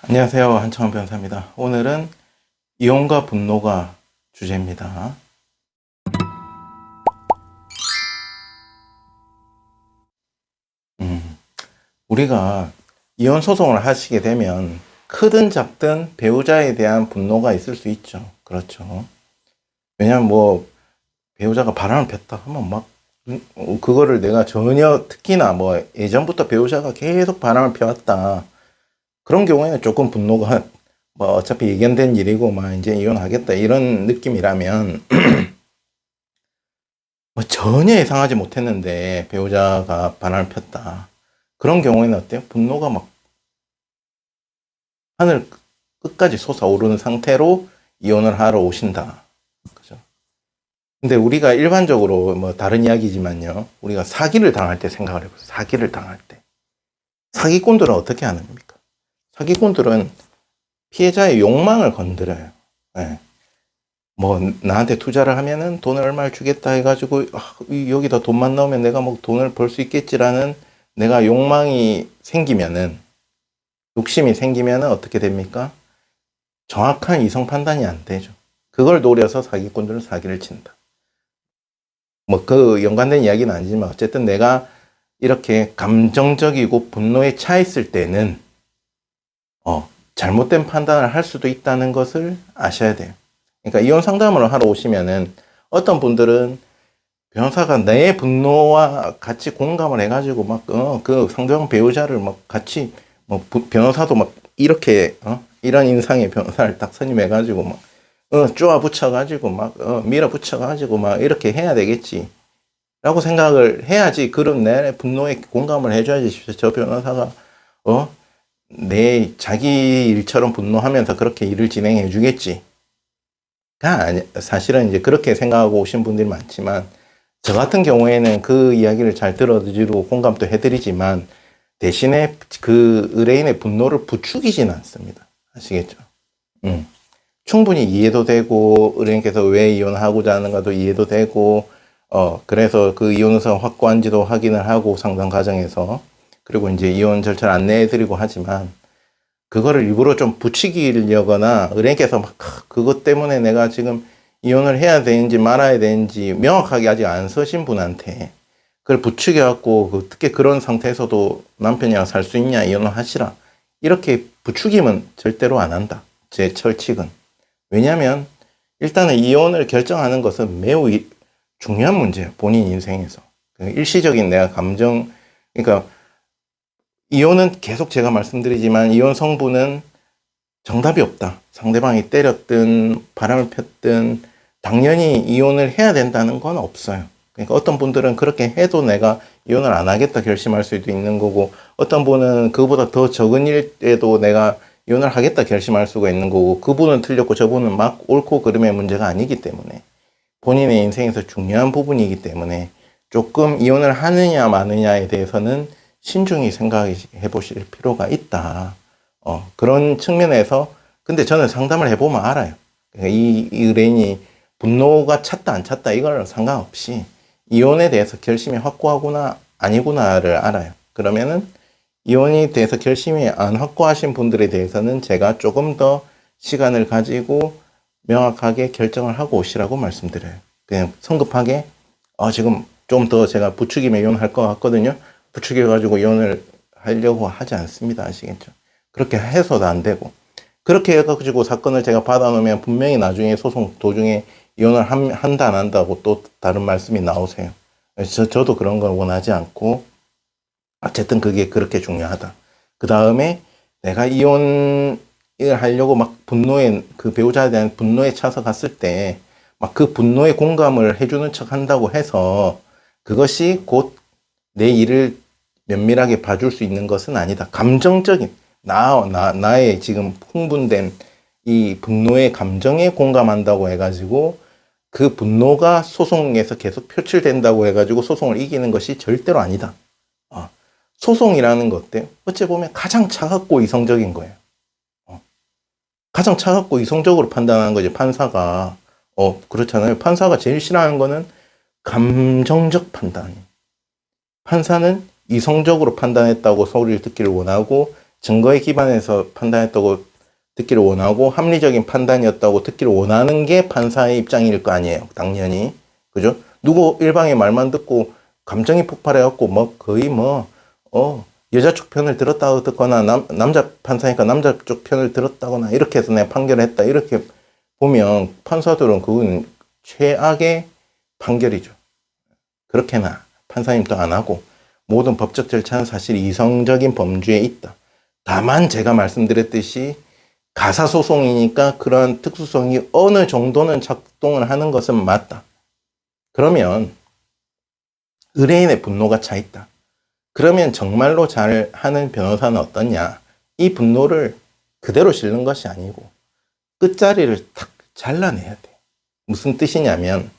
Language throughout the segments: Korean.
안녕하세요. 한창원 변호사입니다. 오늘은 이혼과 분노가 주제입니다. 우리가 이혼 소송을 하시게 되면 크든 작든 배우자에 대한 분노가 있을 수 있죠. 그렇죠. 왜냐하면 배우자가 바람을 폈다 하면 그거를 내가 전혀 특히나 예전부터 배우자가 계속 바람을 펴왔다. 그런 경우에는 조금 분노가 어차피 예견된 일이고 이제 이혼하겠다 이런 느낌이라면 전혀 예상하지 못했는데 배우자가 바람을 폈다. 그런 경우에는 어때요? 분노가 하늘 끝까지 솟아오르는 상태로 이혼을 하러 오신다. 그죠? 근데 우리가 일반적으로 다른 이야기지만요. 우리가 사기를 당할 때 생각을 해보세요. 사기를 당할 때. 사기꾼들은 어떻게 하는 겁니까? 사기꾼들은 피해자의 욕망을 건드려요. 네. 나한테 투자를 하면은 돈을 얼마를 주겠다 해가지고, 여기다 돈만 넣으면 내가 돈을 벌 수 있겠지라는 내가 욕심이 생기면은 어떻게 됩니까? 정확한 이성 판단이 안 되죠. 그걸 노려서 사기꾼들은 사기를 친다. 그 연관된 이야기는 아니지만, 어쨌든 내가 이렇게 감정적이고 분노에 차 있을 때는, 잘못된 판단을 할 수도 있다는 것을 아셔야 돼요. 그러니까 이혼 상담을 하러 오시면은 어떤 분들은 변호사가 내 분노와 같이 공감을 해가지고 그 상대방 배우자를 같이 변호사도 이렇게 이런 인상의 변호사를 딱 선임해가지고 쪼아 붙여가지고 밀어 붙여가지고 이렇게 해야 되겠지 라고 생각을 해야지. 그런 내 분노에 공감을 해줘야지 저 변호사가 내 자기 일처럼 분노하면서 그렇게 일을 진행해 주겠지. 사실은 이제 그렇게 생각하고 오신 분들이 많지만, 저 같은 경우에는 그 이야기를 잘 들어주고 공감도 해드리지만, 대신에 그 의뢰인의 분노를 부추기지는 않습니다. 아시겠죠? 충분히 이해도 되고, 의뢰인께서 왜 이혼하고자 하는가도 이해도 되고, 그래서 그 이혼 의사가 확고한지도 확인을 하고 상담 과정에서, 그리고 이제 이혼 절차를 안내해드리고 하지만, 그거를 일부러 좀 부추기려거나 의뢰인께서 그것 때문에 내가 지금 이혼을 해야 되는지 말아야 되는지 명확하게 아직 안 서신 분한테 그걸 부추겨갖고 어떻게 그런 상태에서도 남편이랑 살 수 있냐, 이혼을 하시라, 이렇게 부추기면 절대로 안 한다. 제 철칙은. 왜냐하면 일단은 이혼을 결정하는 것은 매우 중요한 문제예요. 본인 인생에서. 일시적인 내가 그러니까 이혼은 계속 제가 말씀드리지만 이혼 성분은 정답이 없다. 상대방이 때렸든 바람을 폈든 당연히 이혼을 해야 된다는 건 없어요. 그러니까 어떤 분들은 그렇게 해도 내가 이혼을 안 하겠다 결심할 수도 있는 거고, 어떤 분은 그보다 더 적은 일에도 내가 이혼을 하겠다 결심할 수가 있는 거고, 그분은 틀렸고 저분은 옳고 그름의 문제가 아니기 때문에, 본인의 인생에서 중요한 부분이기 때문에 조금 이혼을 하느냐 마느냐에 대해서는 신중히 생각해 보실 필요가 있다. 그런 측면에서, 근데 저는 상담을 해보면 알아요. 그러니까 이 의뢰인이 분노가 찼다 안 찼다 이걸 상관없이 이혼에 대해서 결심이 확고하구나 아니구나를 알아요. 그러면은 이혼에 대해서 결심이 안 확고하신 분들에 대해서는 제가 조금 더 시간을 가지고 명확하게 결정을 하고 오시라고 말씀드려요. 그냥 성급하게 지금 좀 더 제가 부추기면 이혼할 것 같거든요. 부추겨가지고 이혼을 하려고 하지 않습니다. 아시겠죠? 그렇게 해서도 안 되고, 그렇게 해가지고 사건을 제가 받아놓으면 분명히 나중에 소송 도중에 이혼을 한다 안 한다고 또 다른 말씀이 나오세요. 저도 그런 걸 원하지 않고, 어쨌든 그게 그렇게 중요하다. 그 다음에 내가 이혼을 하려고 그 배우자에 대한 분노에 차서 갔을 때 그 분노에 공감을 해주는 척 한다고 해서 그것이 곧 내 일을 면밀하게 봐줄 수 있는 것은 아니다. 감정적인 나의 지금 흥분된 이 분노의 감정에 공감한다고 해가지고 그 분노가 소송에서 계속 표출된다고 해가지고 소송을 이기는 것이 절대로 아니다. 소송이라는 것 어때요? 어찌 보면 가장 차갑고 이성적인 거예요. 가장 차갑고 이성적으로 판단하는 거지. 판사가 그렇잖아요. 판사가 제일 싫어하는 거는 감정적 판단이에요. 판사는 이성적으로 판단했다고 소리를 듣기를 원하고, 증거에 기반해서 판단했다고 듣기를 원하고 합리적인 판단이었다고 듣기를 원하는 게 판사의 입장일 거 아니에요. 당연히. 그죠? 누구 일방의 말만 듣고 감정이 폭발해갖고 뭐 거의 여자 쪽 편을 들었다고 듣거나 남자 판사니까 남자 쪽 편을 들었다거나 이렇게 해서 내가 판결했다. 이렇게 보면 판사들은 그건 최악의 판결이죠. 그렇게나 판사님도 안 하고 모든 법적 절차는 사실 이성적인 범주에 있다. 다만 제가 말씀드렸듯이 가사소송이니까 그러한 특수성이 어느 정도는 작동을 하는 것은 맞다. 그러면 의뢰인의 분노가 차 있다. 그러면 정말로 잘하는 변호사는 어떠냐? 이 분노를 그대로 실는 것이 아니고 끝자리를 탁 잘라내야 돼. 무슨 뜻이냐면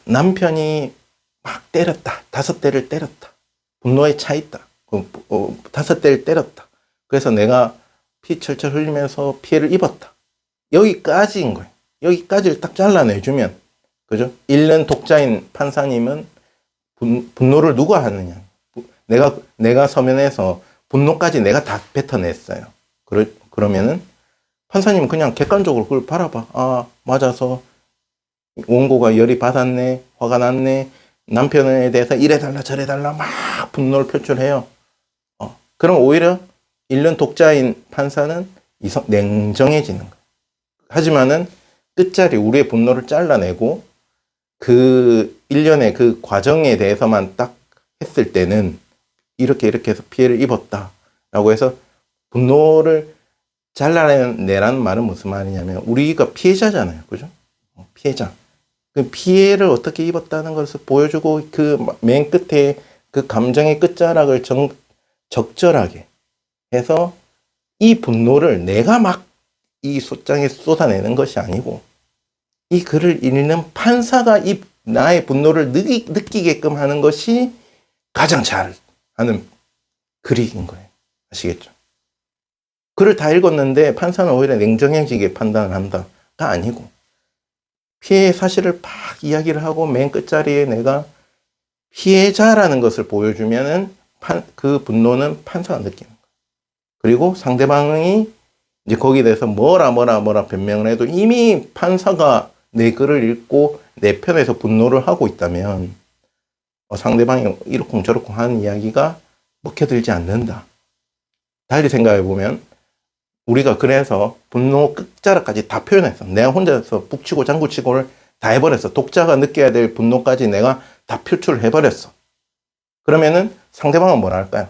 남편이 막 때렸다. 5대를 때렸다. 분노에 차 있다. 5대를 때렸다. 그래서 내가 피 철철 흘리면서 피해를 입었다. 여기까지인 거예요. 여기까지를 딱 잘라내주면, 그죠? 읽는 독자인 판사님은 분노를 누가 하느냐. 내가 서면에서 분노까지 내가 다 뱉어냈어요. 그러면은 판사님은 그냥 객관적으로 그걸 바라봐. 아, 맞아서 원고가 열이 받았네, 화가 났네, 남편에 대해서 이래달라 저래달라 막 분노를 표출해요. 그럼 오히려 읽는 독자인 판사는 냉정해지는 거예요. 하지만은 끝자리 우리의 분노를 잘라내고 그 일련의 그 과정에 대해서만 딱 했을 때는 이렇게 해서 피해를 입었다라고 해서 분노를 잘라내라는 말은 무슨 말이냐면 우리가 피해자잖아요. 그죠? 피해자. 그 피해를 어떻게 입었다는 것을 보여주고 그 맨 끝에 그 감정의 끝자락을 적절하게 해서 이 분노를 내가 막 이 소장에 쏟아내는 것이 아니고 이 글을 읽는 판사가 나의 분노를 느끼게끔 하는 것이 가장 잘 하는 글인 거예요. 아시겠죠? 글을 다 읽었는데 판사는 오히려 냉정해지게 판단을 한다가 아니고 피해의 사실을 막 이야기를 하고 맨 끝자리에 내가 피해자라는 것을 보여주면은 그 분노는 판사가 느끼는 거예요. 그리고 상대방이 이제 거기에 대해서 뭐라 변명을 해도 이미 판사가 내 글을 읽고 내 편에서 분노를 하고 있다면 상대방이 이러쿵저러쿵 하는 이야기가 먹혀들지 않는다. 달리 생각해 보면 우리가 그래서 분노 끝자락까지 다 표현했어. 내가 혼자서 북치고 장구치고를 다 해버렸어. 독자가 느껴야 될 분노까지 내가 다 표출을 해버렸어. 그러면은 상대방은 뭐라 할까요?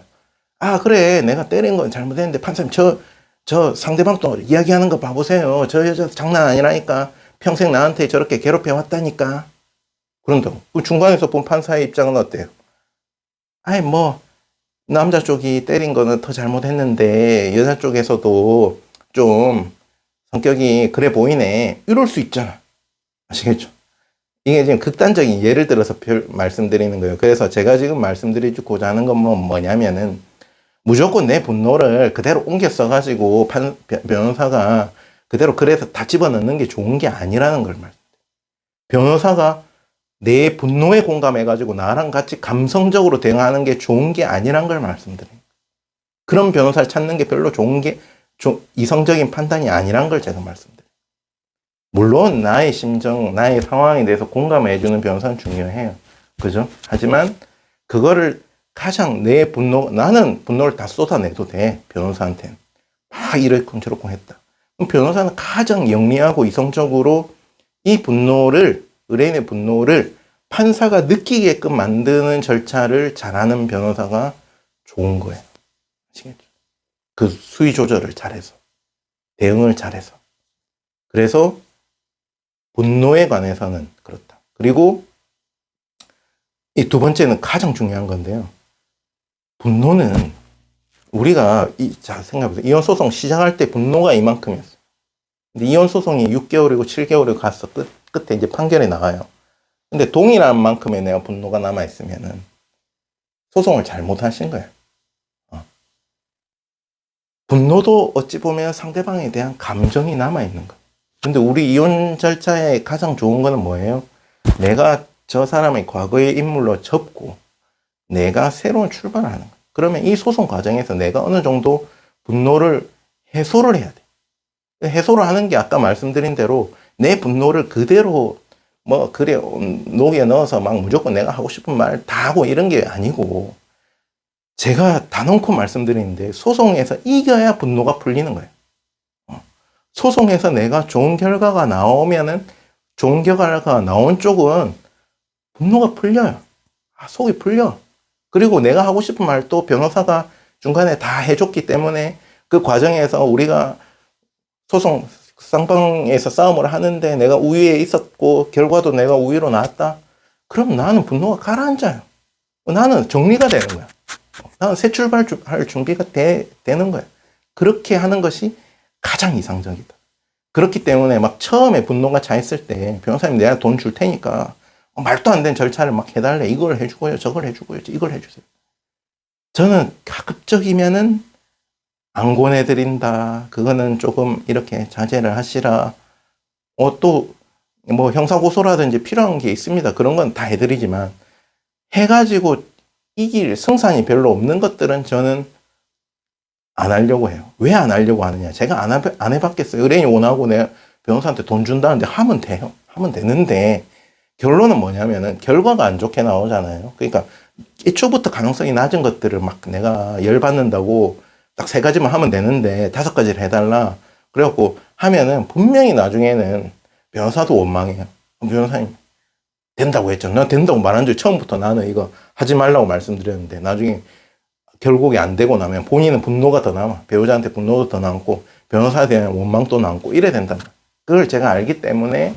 아, 그래. 내가 때린 건 잘못했는데 판사님 저 상대방 또 이야기하는 거 봐보세요. 저 여자 장난 아니라니까. 평생 나한테 저렇게 괴롭혀 왔다니까. 그런다고. 그 중간에서 본 판사의 입장은 어때요? 아이, 남자 쪽이 때린 거는 더 잘못했는데, 여자 쪽에서도 좀 성격이 그래 보이네. 이럴 수 있잖아. 아시겠죠? 이게 지금 극단적인 예를 들어서 말씀드리는 거예요. 그래서 제가 지금 말씀드리고자 하는 건 뭐냐면은, 무조건 내 분노를 그대로 옮겨 써가지고 변호사가 그대로 그래서 다 집어넣는 게 좋은 게 아니라는 걸 말씀드려요. 변호사가 내 분노에 공감해가지고 나랑 같이 감성적으로 대응하는 게 좋은 게 아니란 걸 말씀드려요. 그런 변호사를 찾는 게 별로 좋은 게 이성적인 판단이 아니란 걸 제가 말씀드려요. 물론 나의 심정, 나의 상황에 대해서 공감해주는 변호사는 중요해요. 그죠? 하지만 그거를 가장 나는 분노를 다 쏟아내도 돼. 변호사한테는. 막 이러쿵 저러쿵 했다. 그럼 변호사는 가장 영리하고 이성적으로 이 의뢰인의 분노를 판사가 느끼게끔 만드는 절차를 잘하는 변호사가 좋은 거예요. 아시겠죠? 그 수위 조절을 잘해서. 대응을 잘해서. 그래서 분노에 관해서는 그렇다. 그리고 이 두 번째는 가장 중요한 건데요. 분노는 우리가 생각해보세요. 이혼 소송 시작할 때 분노가 이만큼이었어요. 근데 이혼 소송이 6개월이고 7개월이 가서 끝에 이제 판결이 나와요. 근데 동일한 만큼의 내가 분노가 남아있으면은 소송을 잘못하신 거예요. 분노도 어찌 보면 상대방에 대한 감정이 남아있는 거예요. 근데 우리 이혼 절차의 가장 좋은 거는 뭐예요? 내가 저 사람의 과거의 인물로 접고 내가 새로운 출발을 하는 거예요. 그러면 이 소송 과정에서 내가 어느 정도 분노를 해소를 해야 돼. 해소를 하는 게 아까 말씀드린 대로 내 분노를 그대로 뭐 그래 녹여 넣어서 막 무조건 내가 하고 싶은 말 다 하고 이런 게 아니고, 제가 단언코 말씀드리는데 소송에서 이겨야 분노가 풀리는 거예요. 소송에서 내가 좋은 결과가 나오면은, 좋은 결과가 나온 쪽은 분노가 풀려요. 속이 풀려. 그리고 내가 하고 싶은 말도 변호사가 중간에 다 해줬기 때문에 그 과정에서 우리가 소송 쌍방에서 싸움을 하는데 내가 우위에 있었고 결과도 내가 우위로 나왔다. 그럼 나는 분노가 가라앉아요. 나는 정리가 되는 거야. 나는 새 출발할 준비가 되는 거야. 그렇게 하는 것이 가장 이상적이다. 그렇기 때문에 막 처음에 분노가 차 있을 때 변호사님 내가 돈 줄 테니까 말도 안 되는 절차를 막 해달래. 이걸 해주고요. 저걸 해주고요. 이걸 해주세요. 저는 가급적이면은 안 권해드린다. 그거는 조금 이렇게 자제를 하시라. 또 뭐 형사고소라든지 필요한 게 있습니다. 그런 건 다 해드리지만 해가지고 이길 승산이 별로 없는 것들은 저는 안 하려고 해요. 왜 안 하려고 하느냐? 제가 안 해봤겠어요. 의뢰인이 원하고 내가 변호사한테 돈 준다는데 하면 돼요. 하면 되는데 결론은 뭐냐면은 결과가 안 좋게 나오잖아요. 그러니까 애초부터 가능성이 낮은 것들을 막 내가 열받는다고 딱 3가지만 하면 되는데 5가지를 해달라. 그래갖고 하면은 분명히 나중에는 변호사도 원망해요. 변호사님 된다고 했죠. 나 된다고 말한 줄 처음부터 나는 이거 하지 말라고 말씀드렸는데 나중에 결국이 안 되고 나면 본인은 분노가 더 남아. 배우자한테 분노도 더 남고 변호사에 대한 원망도 남고 이래 된다. 그걸 제가 알기 때문에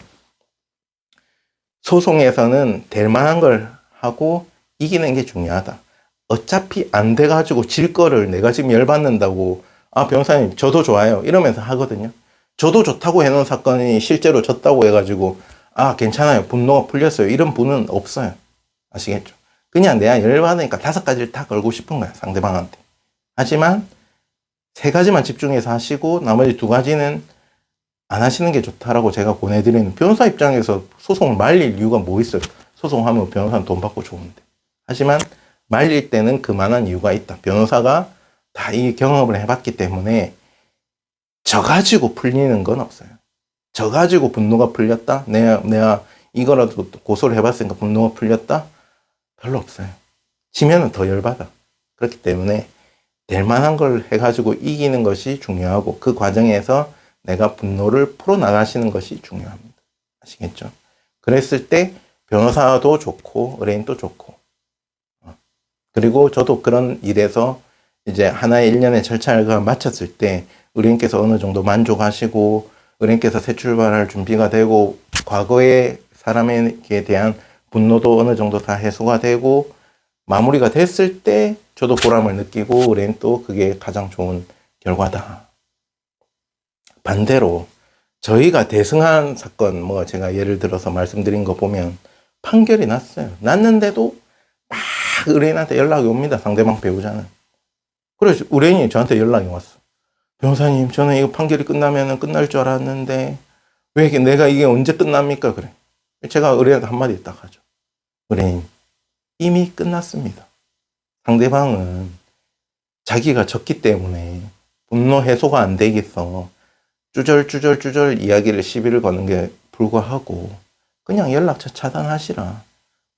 소송에서는 될 만한 걸 하고 이기는 게 중요하다. 어차피 안 돼가지고 질 거를 내가 지금 열받는다고 변호사님 저도 좋아요 이러면서 하거든요. 저도 좋다고 해놓은 사건이 실제로 졌다고 해가지고 괜찮아요 분노가 풀렸어요 이런 분은 없어요. 아시겠죠? 그냥 내가 열받으니까 5가지를 다 걸고 싶은 거야 상대방한테. 하지만 3가지만 집중해서 하시고 나머지 2가지는 안 하시는 게 좋다라고 제가 권해드리는, 변호사 입장에서 소송을 말릴 이유가 뭐 있어요? 소송하면 변호사는 돈 받고 좋은데. 하지만 말릴 때는 그만한 이유가 있다. 변호사가 다 이 경험을 해봤기 때문에 저 가지고 풀리는 건 없어요. 저 가지고 분노가 풀렸다? 내가 이거라도 고소를 해봤으니까 분노가 풀렸다? 별로 없어요. 지면은 더 열받아. 그렇기 때문에 될 만한 걸 해가지고 이기는 것이 중요하고 그 과정에서 내가 분노를 풀어나가시는 것이 중요합니다. 아시겠죠? 그랬을 때 변호사도 좋고 의뢰인도 좋고, 그리고 저도 그런 일에서 이제 하나의 일련의 절차가 마쳤을 때 의뢰인께서 어느 정도 만족하시고 의뢰인께서 새 출발할 준비가 되고 과거의 사람에게 대한 분노도 어느 정도 다 해소가 되고 마무리가 됐을 때 저도 보람을 느끼고 의뢰인도 그게 가장 좋은 결과다. 반대로 저희가 대승한 사건, 제가 예를 들어서 말씀드린 거 보면 판결이 났어요. 났는데도 막 의뢰인한테 연락이 옵니다. 상대방 배우자는. 그래서 의뢰인이 저한테 연락이 왔어. 변호사님, 저는 이거 판결이 끝나면 끝날 줄 알았는데 왜 내가 이게 언제 끝납니까? 그래. 제가 의뢰인한테 한마디 딱 하죠. 의뢰인, 이미 끝났습니다. 상대방은 자기가 졌기 때문에 분노 해소가 안 되겠어. 쭈절쭈절 이야기를 시비를 거는 게 불과하고 그냥 연락처 차단하시라.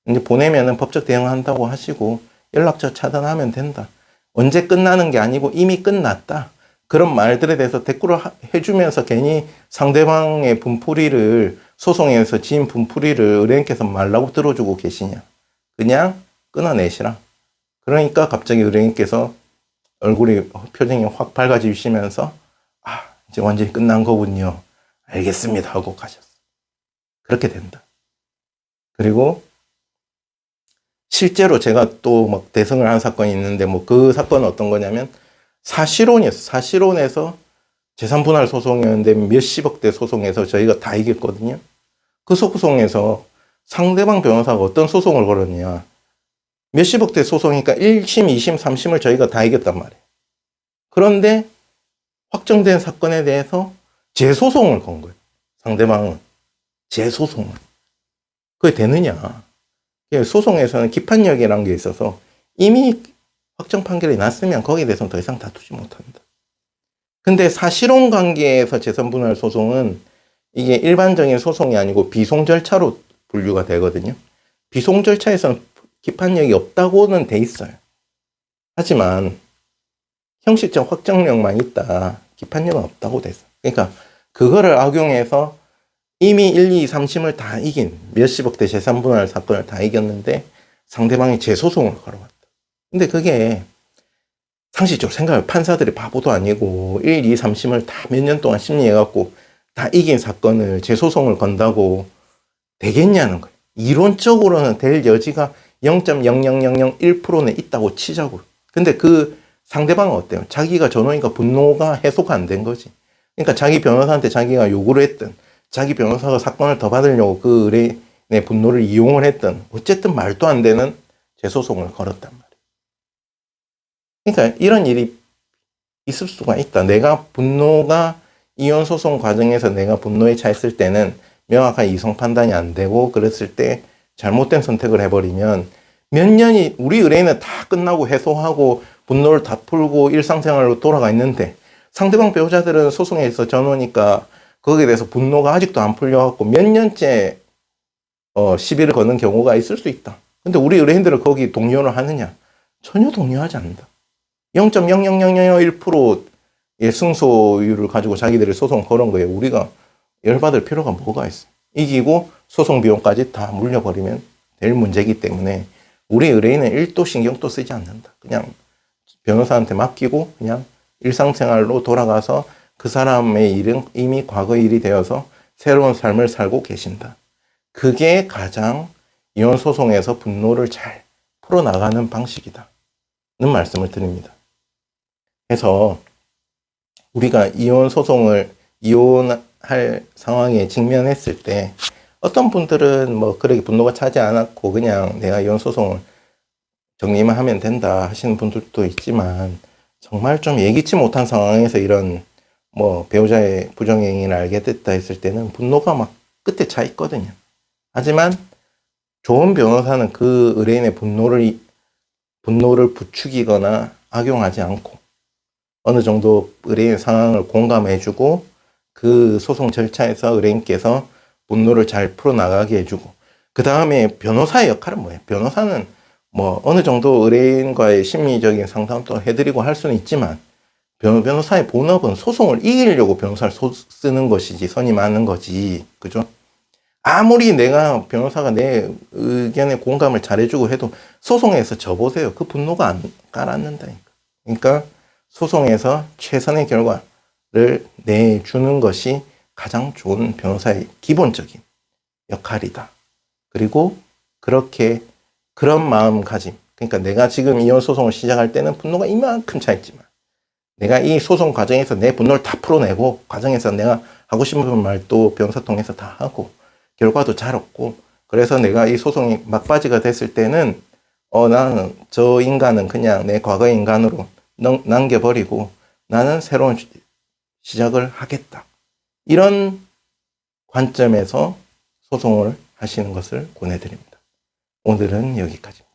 이제 보내면은 법적 대응한다고 하시고 연락처 차단하면 된다. 언제 끝나는 게 아니고 이미 끝났다. 그런 말들에 대해서 댓글을 해주면서 괜히 상대방의 분풀이를, 소송에서 지은 분풀이를 의뢰인께서 말라고 들어주고 계시냐. 그냥 끊어내시라. 그러니까 갑자기 의뢰인께서 얼굴이 표정이 확 밝아지시면서 이제 완전히 끝난 거군요. 알겠습니다 하고 가셨어. 그렇게 된다. 그리고 실제로 제가 또 막 대승을 한 사건이 있는데 그 사건은 어떤 거냐면 사실혼이었어요. 사실혼에서 재산분할 소송이었는데 몇십억대 소송에서 저희가 다 이겼거든요. 그 소송에서 상대방 변호사가 어떤 소송을 걸었냐. 몇십억대 소송이니까 1심, 2심, 3심을 저희가 다 이겼단 말이에요. 그런데 확정된 사건에 대해서 재소송을 건 거예요. 상대방은. 재소송을. 그게 되느냐. 소송에서는 기판력이라는 게 있어서 이미 확정 판결이 났으면 거기에 대해서는 더 이상 다투지 못한다. 근데 사실혼 관계에서 재산분할 소송은 이게 일반적인 소송이 아니고 비송 절차로 분류가 되거든요. 비송 절차에서는 기판력이 없다고는 돼 있어요. 하지만 형식적 확정력만 있다. 기판력은 없다고 됐어. 그러니까 그거를 악용해서 이미 1, 2, 3심을 다 이긴 몇십억 대 재산분할 사건을 다 이겼는데 상대방이 재소송을 걸어왔다. 근데 그게 상식적으로 생각하면 판사들이 바보도 아니고 1, 2, 3심을 다 몇 년 동안 심리해갖고 다 이긴 사건을 재소송을 건다고 되겠냐는 거예요. 이론적으로는 될 여지가 0.00001%는 있다고 치자고. 근데 그 상대방은 어때요? 자기가 전원이니까 분노가 해소가 안 된 거지. 그러니까 자기 변호사한테 자기가 요구를 했든 자기 변호사가 사건을 더 받으려고 그 의뢰인의 분노를 이용을 했든 어쨌든 말도 안 되는 재소송을 걸었단 말이에요. 그러니까 이런 일이 있을 수가 있다. 내가 분노가 이혼 소송 과정에서 내가 분노에 차있을 때는 명확한 이성 판단이 안 되고 그랬을 때 잘못된 선택을 해버리면 몇 년이 우리 의뢰인은 다 끝나고 해소하고 분노를 다 풀고 일상생활로 돌아가 있는데 상대방 배우자들은 소송에서 전호니까 거기에 대해서 분노가 아직도 안 풀려갖고 몇 년째 시비를 거는 경우가 있을 수 있다. 근데 우리 의뢰인들은 거기 동요를 하느냐? 전혀 동요하지 않는다. 0.00001%의 승소율을 가지고 자기들이 소송 걸은 거예요. 우리가 열받을 필요가 뭐가 있어. 이기고 소송 비용까지 다 물려버리면 될 문제이기 때문에 우리 의뢰인은 1도 신경도 쓰지 않는다. 그냥 변호사한테 맡기고 그냥 일상생활로 돌아가서 그 사람의 일은 이미 과거 일이 되어서 새로운 삶을 살고 계신다. 그게 가장 이혼 소송에서 분노를 잘 풀어나가는 방식이다. 는 말씀을 드립니다. 그래서 우리가 이혼 소송을 이혼할 상황에 직면했을 때 어떤 분들은 뭐 그렇게 분노가 차지 않았고 그냥 내가 이혼 소송을 정리만 하면 된다 하시는 분들도 있지만 정말 좀 예기치 못한 상황에서 이런 뭐 배우자의 부정행위를 알게 됐다 했을 때는 분노가 막 끝에 차 있거든요. 하지만 좋은 변호사는 그 의뢰인의 분노를 부추기거나 악용하지 않고 어느 정도 의뢰인 상황을 공감해주고 그 소송 절차에서 의뢰인께서 분노를 잘 풀어나가게 해주고 그 다음에 변호사의 역할은 뭐예요? 변호사는 뭐 어느 정도 의뢰인과의 심리적인 상담도 해드리고 할 수는 있지만 변호사의 본업은 소송을 이기려고 변호사를 쓰는 것이지 선이 많은 거지. 그죠? 아무리 내가 변호사가 내 의견에 공감을 잘해주고 해도 소송에서 져보세요. 그 분노가 안 가라앉는다니까. 그러니까 소송에서 최선의 결과를 내주는 것이 가장 좋은 변호사의 기본적인 역할이다. 그리고 그런 마음가짐. 그러니까 내가 지금 이혼 소송을 시작할 때는 분노가 이만큼 차있지만 내가 이 소송 과정에서 내 분노를 다 풀어내고 과정에서 내가 하고 싶은 말도 변호사 통해서 다 하고 결과도 잘 얻고 그래서 내가 이 소송이 막바지가 됐을 때는 나는 저 인간은 그냥 내 과거의 인간으로 남겨버리고 나는 새로운 시작을 하겠다. 이런 관점에서 소송을 하시는 것을 권해드립니다. 오늘은 여기까지입니다.